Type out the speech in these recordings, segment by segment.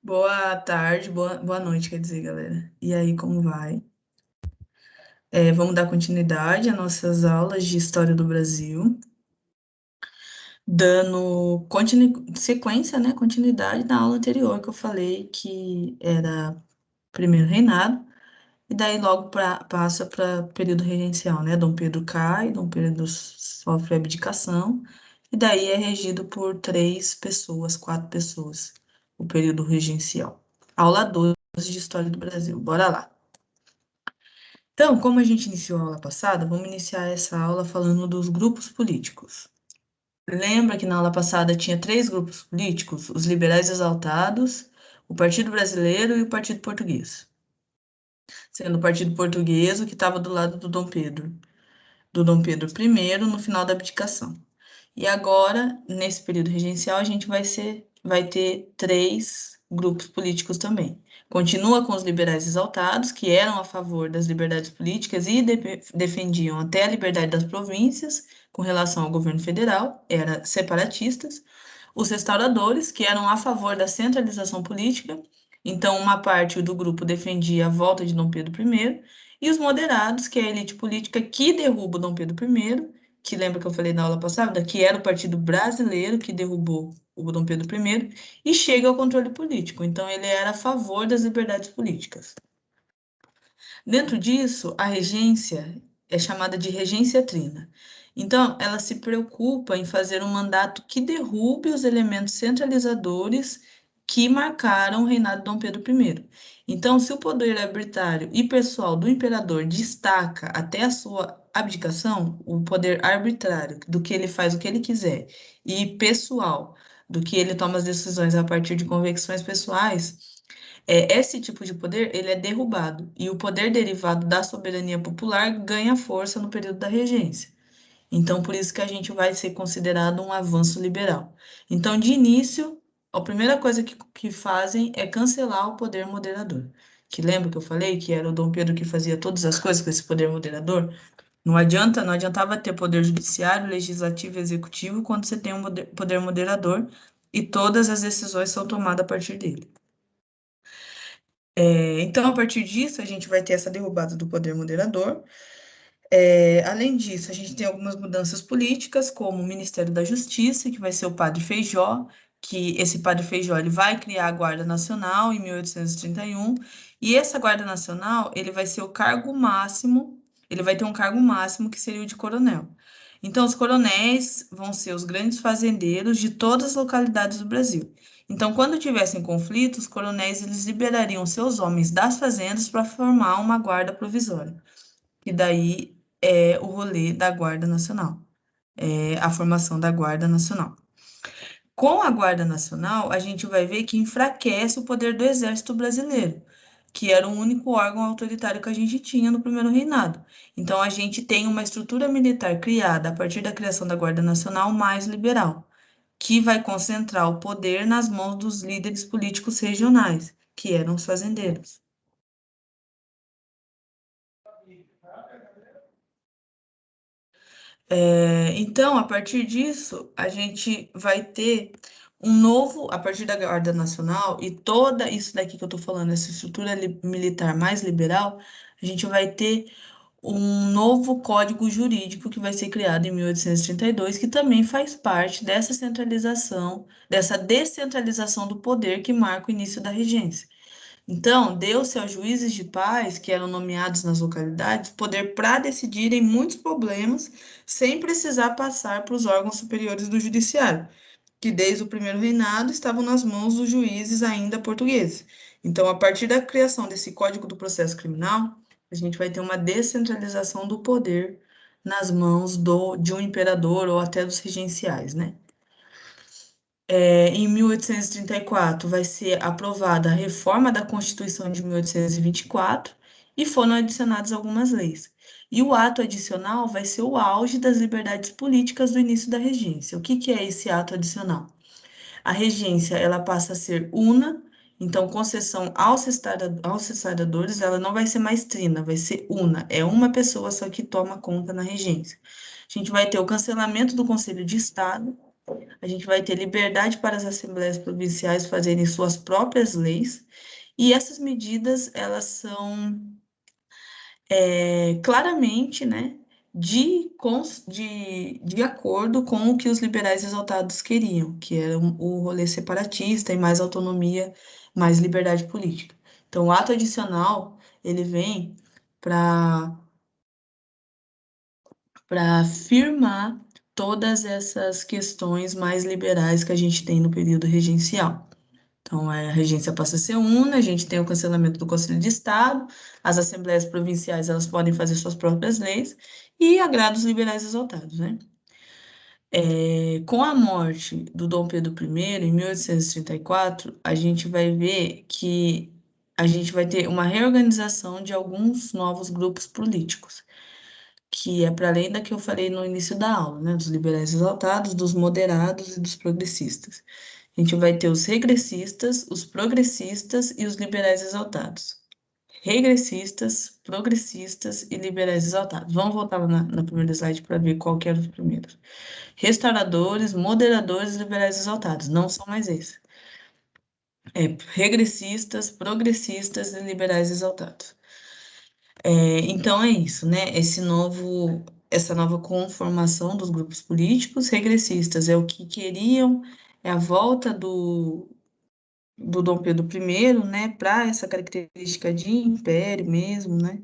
Boa tarde, boa noite, quer dizer, galera. E aí, como vai? Vamos dar continuidade às nossas aulas de História do Brasil, dando sequência, né, continuidade na aula anterior que eu falei que era primeiro reinado, e daí logo passa para período regencial, né? Dom Pedro cai, Dom Pedro sofre abdicação, e daí é regido por três pessoas, quatro pessoas, o período regencial. Aula 12 de História do Brasil, bora lá. Então, como a gente iniciou a aula passada, vamos iniciar essa aula falando dos grupos políticos. Lembra que na aula passada tinha três grupos políticos: os liberais exaltados, o Partido Brasileiro e o Partido Português. Sendo o Partido Português o que estava do lado do Dom Pedro I, no final da abdicação. E agora, nesse período regencial, a gente vai ter três grupos políticos também. Continua com os liberais exaltados, que eram a favor das liberdades políticas e defendiam até a liberdade das províncias com relação ao governo federal, eram separatistas. Os restauradores, que eram a favor da centralização política, então uma parte do grupo defendia a volta de Dom Pedro I, e os moderados, que é a elite política que derruba o Dom Pedro I, que lembra que eu falei na aula passada, que era o Partido Brasileiro que derrubou o Dom Pedro I, e chega ao controle político. Então, ele era a favor das liberdades políticas. Dentro disso, a regência é chamada de regência trina. Então, ela se preocupa em fazer um mandato que derrube os elementos centralizadores que marcaram o reinado de Dom Pedro I. Então, se o poder arbitrário e pessoal do imperador destaca até a sua abdicação, o poder arbitrário, do que ele faz o que ele quiser, e pessoal, do que ele toma as decisões a partir de convicções pessoais, esse tipo de poder ele é derrubado e o poder derivado da soberania popular ganha força no período da regência. Então, por isso que a gente vai ser considerado um avanço liberal. Então, de início, a primeira coisa que fazem é cancelar o poder moderador. Que lembra que eu falei que era o Dom Pedro que fazia todas as coisas com esse poder moderador? Não adiantava ter poder judiciário, legislativo e executivo quando você tem um poder moderador e todas as decisões são tomadas a partir dele. Então, a partir disso, a gente vai ter essa derrubada do poder moderador. Além disso, a gente tem algumas mudanças políticas, como o Ministério da Justiça, que vai ser o Padre Feijó, que esse Padre Feijó ele vai criar a Guarda Nacional em 1831, e essa Guarda Nacional ele vai ser o cargo máximo, ele vai ter um cargo máximo que seria o de coronel. Então, os coronéis vão ser os grandes fazendeiros de todas as localidades do Brasil. Então, quando tivessem conflitos, os coronéis eles liberariam seus homens das fazendas para formar uma guarda provisória. E daí é o rolê da Guarda Nacional, a formação da Guarda Nacional. Com a Guarda Nacional, a gente vai ver que enfraquece o poder do Exército Brasileiro, que era o único órgão autoritário que a gente tinha no primeiro reinado. Então, a gente tem uma estrutura militar criada a partir da criação da Guarda Nacional mais liberal, que vai concentrar o poder nas mãos dos líderes políticos regionais, que eram os fazendeiros. Então, a partir disso, a gente vai ter um novo, a partir da Guarda Nacional e toda isso daqui que eu estou falando, essa estrutura militar mais liberal, a gente vai ter um novo código jurídico que vai ser criado em 1832, que também faz parte dessa centralização, dessa descentralização do poder que marca o início da regência. Então, deu-se aos juízes de paz, que eram nomeados nas localidades, poder para decidirem muitos problemas, sem precisar passar para os órgãos superiores do judiciário, que desde o primeiro reinado estavam nas mãos dos juízes ainda portugueses. Então, a partir da criação desse Código do Processo Criminal, a gente vai ter uma descentralização do poder nas mãos de um imperador ou até dos regenciais, né? Em 1834 vai ser aprovada a reforma da Constituição de 1824 e foram adicionadas algumas leis. E o ato adicional vai ser o auge das liberdades políticas do início da regência. O que que é esse ato adicional? A regência ela passa a ser una, então concessão aos restauradores ela não vai ser mais trina, vai ser una. É uma pessoa só que toma conta na regência. A gente vai ter o cancelamento do Conselho de Estado, A gente vai ter liberdade para as assembleias provinciais fazerem suas próprias leis, e essas medidas, elas são claramente, né, de acordo com o que os liberais exaltados queriam, que era o rolê separatista e mais autonomia, mais liberdade política. Então, o ato adicional, ele vem para firmar todas essas questões mais liberais que a gente tem no período regencial. Então, a regência passa a ser una, a gente tem o cancelamento do Conselho de Estado, as assembleias provinciais elas podem fazer suas próprias leis e agrada os liberais exaltados, né? Com a morte do Dom Pedro I, em 1834, a gente vai ver que a gente vai ter uma reorganização de alguns novos grupos políticos, que é para além da que eu falei no início da aula, né? Dos liberais exaltados, dos moderados e dos progressistas. A gente vai ter os regressistas, os progressistas e os liberais exaltados. Regressistas, progressistas e liberais exaltados. Vamos voltar lá na primeira slide para ver qual que era os primeiros. Restauradores, moderadores e liberais exaltados. Não são mais esses. Regressistas, progressistas e liberais exaltados. Então é isso, né? Essa nova conformação dos grupos políticos regressistas é o que queriam, é a volta do Dom Pedro I, né, para essa característica de império mesmo, né?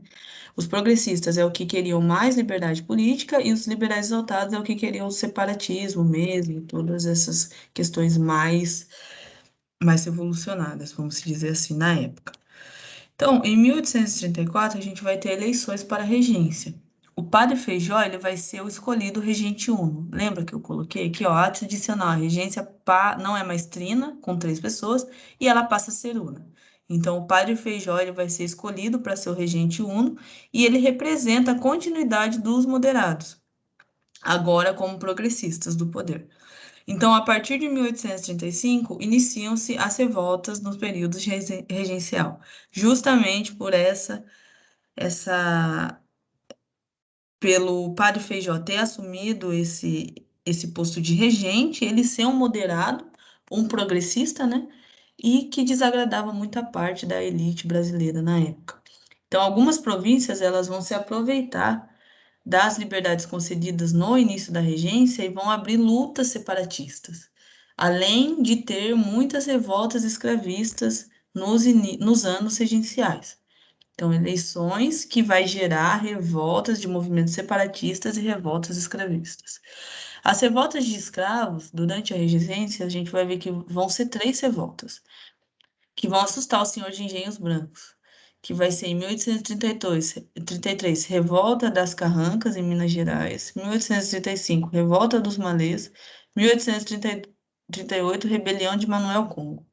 Os progressistas é o que queriam mais liberdade política e os liberais exaltados é o que queriam o separatismo mesmo, todas essas questões mais revolucionadas, vamos dizer assim, na época. Então, em 1834, a gente vai ter eleições para a regência. O padre Feijó, ele vai ser o escolhido regente uno. Lembra que eu coloquei aqui, ó, ato adicional, a regência não é mais trina, com 3 pessoas, e ela passa a ser una. Então, o padre Feijó, ele vai ser escolhido para ser o regente uno, e ele representa a continuidade dos moderados, agora como progressistas do poder. Então, a partir de 1835, iniciam-se as revoltas nos períodos regencial, justamente por essa pelo padre Feijó ter assumido esse posto de regente, ele ser um moderado, um progressista, né? E que desagradava muita parte da elite brasileira na época. Então, algumas províncias elas vão se aproveitar das liberdades concedidas no início da regência e vão abrir lutas separatistas, além de ter muitas revoltas escravistas nos anos regenciais. Então, eleições que vai gerar revoltas de movimentos separatistas e revoltas escravistas. As revoltas de escravos, durante a regência, a gente vai ver que vão ser 3 revoltas, que vão assustar o senhor de Engenhos Brancos, que vai ser em 1833, Revolta das Carrancas, em Minas Gerais, 1835, Revolta dos Malês, 1838, Rebelião de Manuel Congo.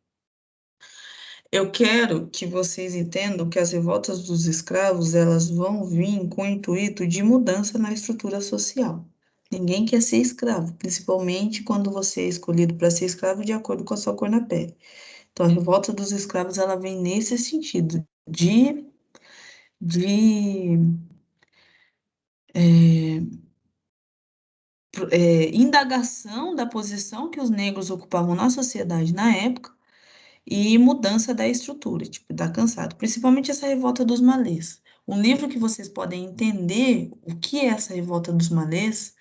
Eu quero que vocês entendam que as revoltas dos escravos, elas vão vir com o intuito de mudança na estrutura social. Ninguém quer ser escravo, principalmente quando você é escolhido para ser escravo de acordo com a sua cor na pele. Então, a revolta dos escravos, ela vem nesse sentido de indagação da posição que os negros ocupavam na sociedade na época e mudança da estrutura, tipo, tá cansado. Principalmente essa revolta dos malês. Um livro que vocês podem entender o que é essa revolta dos malês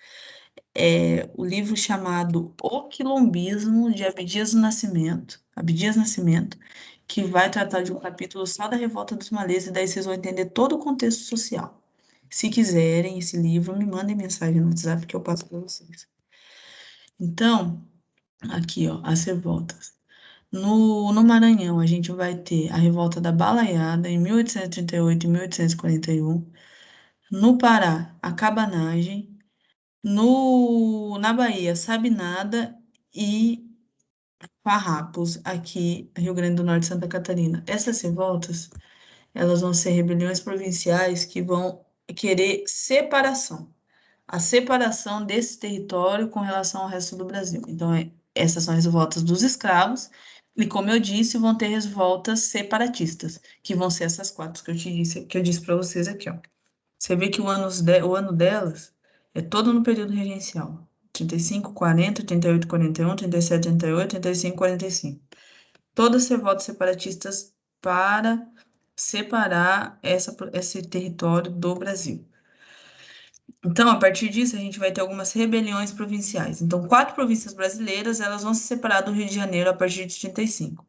é o livro chamado O Quilombismo, de Abdias Nascimento, que vai tratar de um capítulo só da revolta dos malês, e daí vocês vão entender todo o contexto social. Se quiserem esse livro, me mandem mensagem no WhatsApp que eu passo para vocês. Então, aqui, ó, as revoltas. No Maranhão, a gente vai ter a Revolta da Balaiada, em 1838 e 1841. No Pará, a Cabanagem. Na Bahia, Sabinada e Farrapos, aqui, Rio Grande do Norte e Santa Catarina. Essas revoltas, elas vão ser rebeliões provinciais que vão querer separação. A separação desse território com relação ao resto do Brasil. Então, essas são as revoltas dos escravos, e como eu disse, vão ter revoltas separatistas, que vão ser essas 4 que eu disse para vocês aqui, ó. Você vê que o ano delas é todo no período regencial. 35, 40, 38, 41, 37, 38, 35, 45. Todas revoltas separatistas para separar esse território do Brasil. Então, a partir disso, a gente vai ter algumas rebeliões provinciais. Então, 4 províncias brasileiras, elas vão se separar do Rio de Janeiro a partir de 35.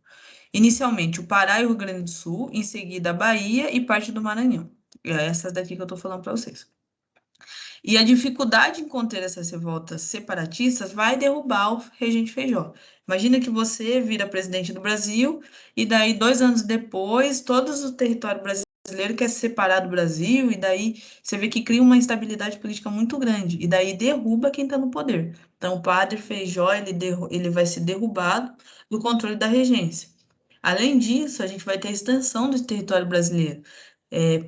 Inicialmente, o Pará e o Rio Grande do Sul, em seguida, a Bahia e parte do Maranhão. É essas daqui que eu estou falando para vocês. E a dificuldade em conter essas revoltas separatistas vai derrubar o Regente Feijó. Imagina que você vira presidente do Brasil e daí 2 anos depois, todos o território brasileiro quer se separar do Brasil e daí você vê que cria uma instabilidade política muito grande e daí derruba quem está no poder. Então, o padre Feijó ele vai ser derrubado do controle da regência. Além disso, a gente vai ter a extensão do território brasileiro.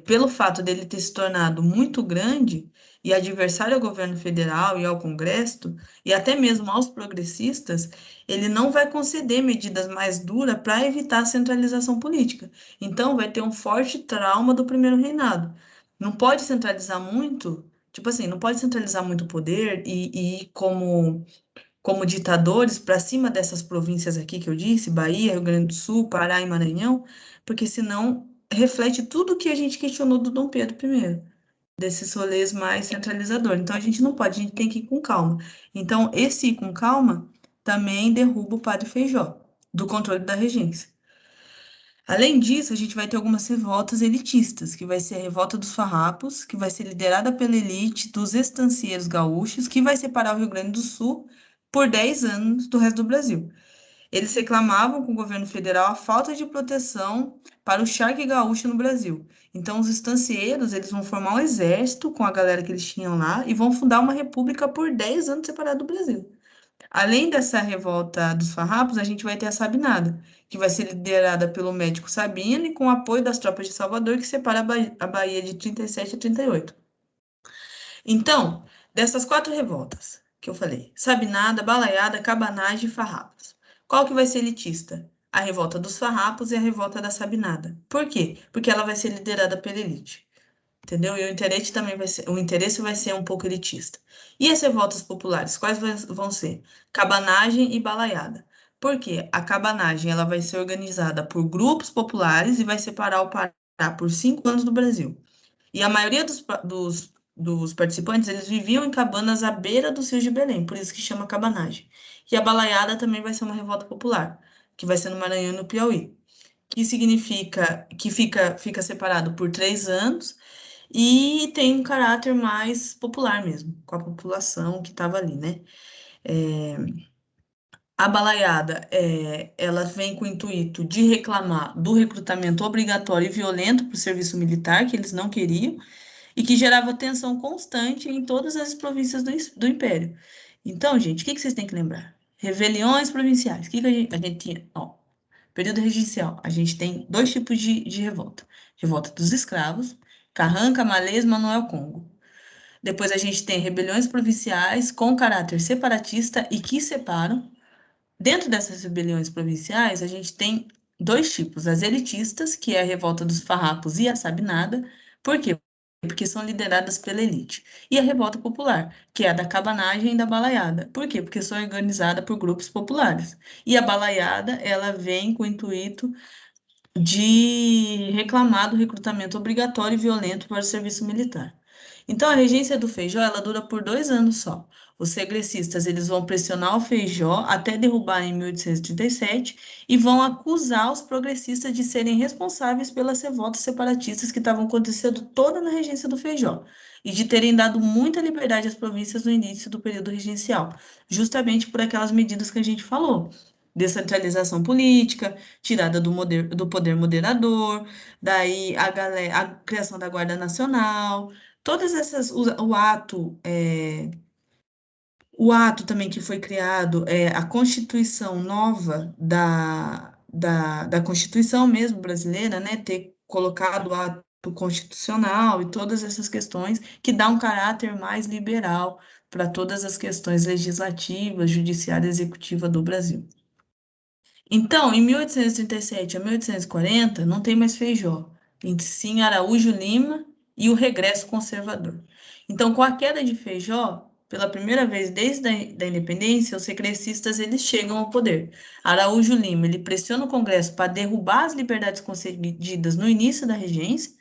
Pelo fato dele ter se tornado muito grande, e adversário ao governo federal e ao Congresso, e até mesmo aos progressistas, ele não vai conceder medidas mais duras para evitar a centralização política. Então, vai ter um forte trauma do primeiro reinado. Não pode centralizar muito, tipo assim, não pode centralizar muito o poder e ir como ditadores para cima dessas províncias aqui que eu disse, Bahia, Rio Grande do Sul, Pará e Maranhão, porque senão reflete tudo o que a gente questionou do Dom Pedro I, desses rolês mais centralizadores. Então a gente não pode, a gente tem que ir com calma. Então, esse ir com calma também derruba o Padre Feijó do controle da regência. Além disso, a gente vai ter algumas revoltas elitistas, que vai ser a Revolta dos Farrapos, que vai ser liderada pela elite dos estancieiros gaúchos, que vai separar o Rio Grande do Sul por 10 anos do resto do Brasil. Eles reclamavam com o governo federal a falta de proteção para o charque gaúcho no Brasil. Então, os estancieiros, eles vão formar um exército com a galera que eles tinham lá e vão fundar uma república por 10 anos separada do Brasil. Além dessa revolta dos farrapos, a gente vai ter a Sabinada, que vai ser liderada pelo médico Sabino e com o apoio das tropas de Salvador, que separa a Bahia de 37 a 38. Então, dessas 4 revoltas que eu falei, Sabinada, Balaiada, Cabanagem e Farrapos, qual que vai ser elitista? A revolta dos farrapos e a revolta da Sabinada. Por quê? Porque ela vai ser liderada pela elite. Entendeu? E o interesse vai ser um pouco elitista. E as revoltas populares, quais vão ser? Cabanagem e balaiada. Por quê? A cabanagem ela vai ser organizada por grupos populares e vai separar o Pará por 5 anos do Brasil. E a maioria dos participantes, eles viviam em cabanas à beira dos rios de Belém, por isso que chama cabanagem. E a balaiada também vai ser uma revolta popular, que vai ser no Maranhão e no Piauí, que significa que fica separado por 3 anos e tem um caráter mais popular mesmo, com a população que estava ali, né? A balaiada, ela vem com o intuito de reclamar do recrutamento obrigatório e violento para o serviço militar, que eles não queriam, e que gerava tensão constante em todas as províncias do Império. Então, gente, o que que vocês têm que lembrar? Rebeliões provinciais. O que que a gente tinha? Ó, período regencial, a gente tem 2 tipos de revolta. Revolta dos escravos, Carranca, Malês, Manuel Congo. Depois a gente tem rebeliões provinciais com caráter separatista e que separam. Dentro dessas rebeliões provinciais, a gente tem 2 tipos: as elitistas, que é a revolta dos farrapos e a sabinada. Por quê? Porque são lideradas pela elite. E a revolta popular, que é a da cabanagem e da balaiada. Por quê? Porque são organizadas por grupos populares. E a balaiada, ela vem com o intuito de reclamar do recrutamento obrigatório e violento para o serviço militar. Então, a regência do Feijó, ela dura por 2 anos só. Os segressistas, eles vão pressionar o Feijó até derrubar em 1837 e vão acusar os progressistas de serem responsáveis pelas revoltas separatistas que estavam acontecendo toda na regência do Feijó e de terem dado muita liberdade às províncias no início do período regencial, justamente por aquelas medidas que a gente falou. Descentralização política, tirada do poder moderador, daí a criação da Guarda Nacional, todas essas, o ato também que foi criado, a Constituição nova da Constituição mesmo brasileira, né, ter colocado o ato constitucional e todas essas questões que dá um caráter mais liberal para todas as questões legislativas, judiciária e executiva do Brasil. Então, em 1837 a 1840, não tem mais Feijó, e sim Araújo Lima e o regresso conservador. Então, com a queda de Feijó, pela primeira vez desde da independência, os regressistas eles chegam ao poder. Araújo Lima, ele pressiona o Congresso para derrubar as liberdades concedidas no início da regência,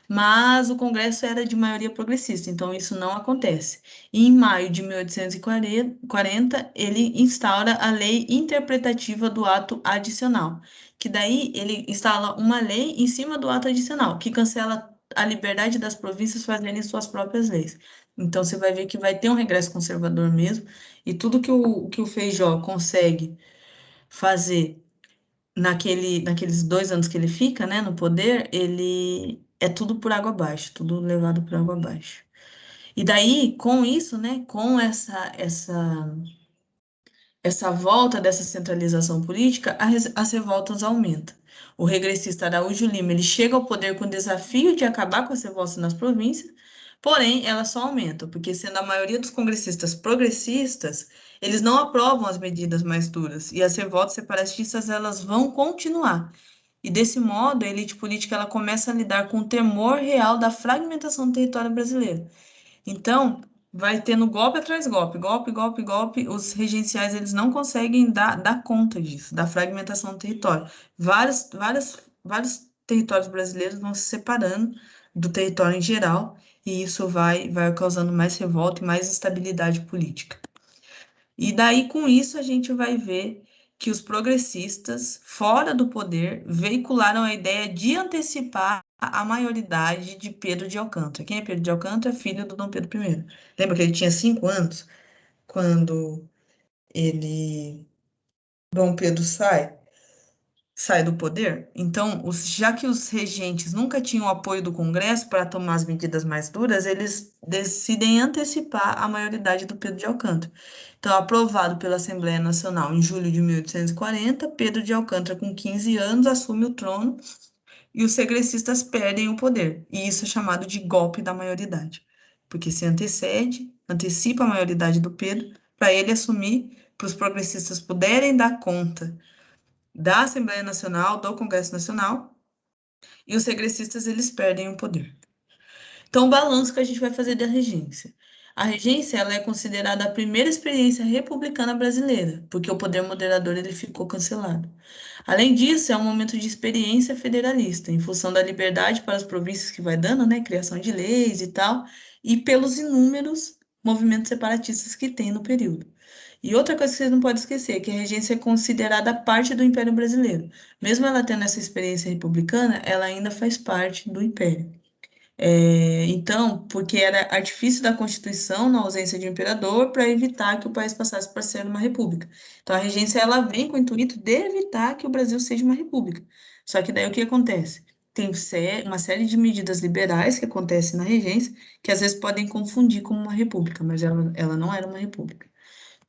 mas o Congresso era de maioria progressista, então isso não acontece. E em maio de 1840, ele instaura a Lei Interpretativa do Ato Adicional, que daí ele instala uma lei em cima do ato adicional, que cancela a liberdade das províncias fazerem suas próprias leis. Então você vai ver que vai ter um regresso conservador mesmo, e tudo que o Feijó consegue fazer naqueles 2 anos que ele fica, né, no poder, ele é tudo por água abaixo, tudo levado por água abaixo. E daí, com isso, né, com essa volta dessa centralização política, as revoltas aumentam. O regressista Araújo Lima, ele chega ao poder com o desafio de acabar com as revoltas nas províncias, porém, elas só aumentam, porque sendo a maioria dos congressistas progressistas, eles não aprovam as medidas mais duras, e as revoltas separatistas, elas vão continuar. E desse modo, a elite política ela começa a lidar com o temor real da fragmentação do território brasileiro. Então, vai tendo golpe atrás golpe, golpe, golpe, golpe. Os regenciais eles não conseguem dar conta disso, da fragmentação do território. Vários territórios brasileiros vão se separando do território em geral, e isso vai causando mais revolta e mais instabilidade política. E daí, com isso, a gente vai ver que os progressistas, fora do poder, veicularam a ideia de antecipar a maioridade de Pedro de Alcântara. Quem é Pedro de Alcântara? Filho do Dom Pedro I. Lembra que ele tinha 5 anos quando ele, Dom Pedro sai do poder? Então, já que os regentes nunca tinham apoio do Congresso para tomar as medidas mais duras, eles decidem antecipar a maioridade do Pedro de Alcântara. Então, aprovado pela Assembleia Nacional em julho de 1840, Pedro de Alcântara, com 15 anos, assume o trono e os regressistas perdem o poder. E isso é chamado de golpe da maioridade, porque se antecipa a maioridade do Pedro para ele assumir, para os progressistas poderem dar conta da Assembleia Nacional, do Congresso Nacional, e os regressistas eles perdem o poder. Então, o balanço que a gente vai fazer da regência. A regência ela é considerada a primeira experiência republicana brasileira, porque o poder moderador ele ficou cancelado. Além disso, é um momento de experiência federalista, em função da liberdade para as províncias que vai dando, né, criação de leis e tal, e pelos inúmeros movimentos separatistas que tem no período. E outra coisa que vocês não podem esquecer, é que a regência é considerada parte do Império Brasileiro. Mesmo ela tendo essa experiência republicana, ela ainda faz parte do Império. Então, porque era artifício da Constituição, na ausência de imperador, para evitar que o país passasse para ser uma república. Então, a regência ela vem com o intuito de evitar que o Brasil seja uma república. Só que daí o que acontece? Tem uma série de medidas liberais que acontecem na regência, que às vezes podem confundir como uma república, mas ela não era uma república.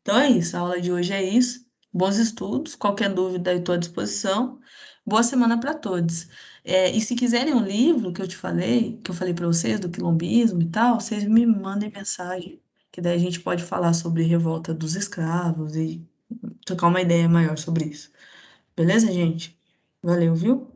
Então é isso, a aula de hoje é isso. Bons estudos, qualquer dúvida eu estou à disposição. Boa semana para todos. E se quiserem um livro que eu falei para vocês, do quilombismo e tal, vocês me mandem mensagem, que daí a gente pode falar sobre revolta dos escravos e trocar uma ideia maior sobre isso. Beleza, gente? Valeu, viu?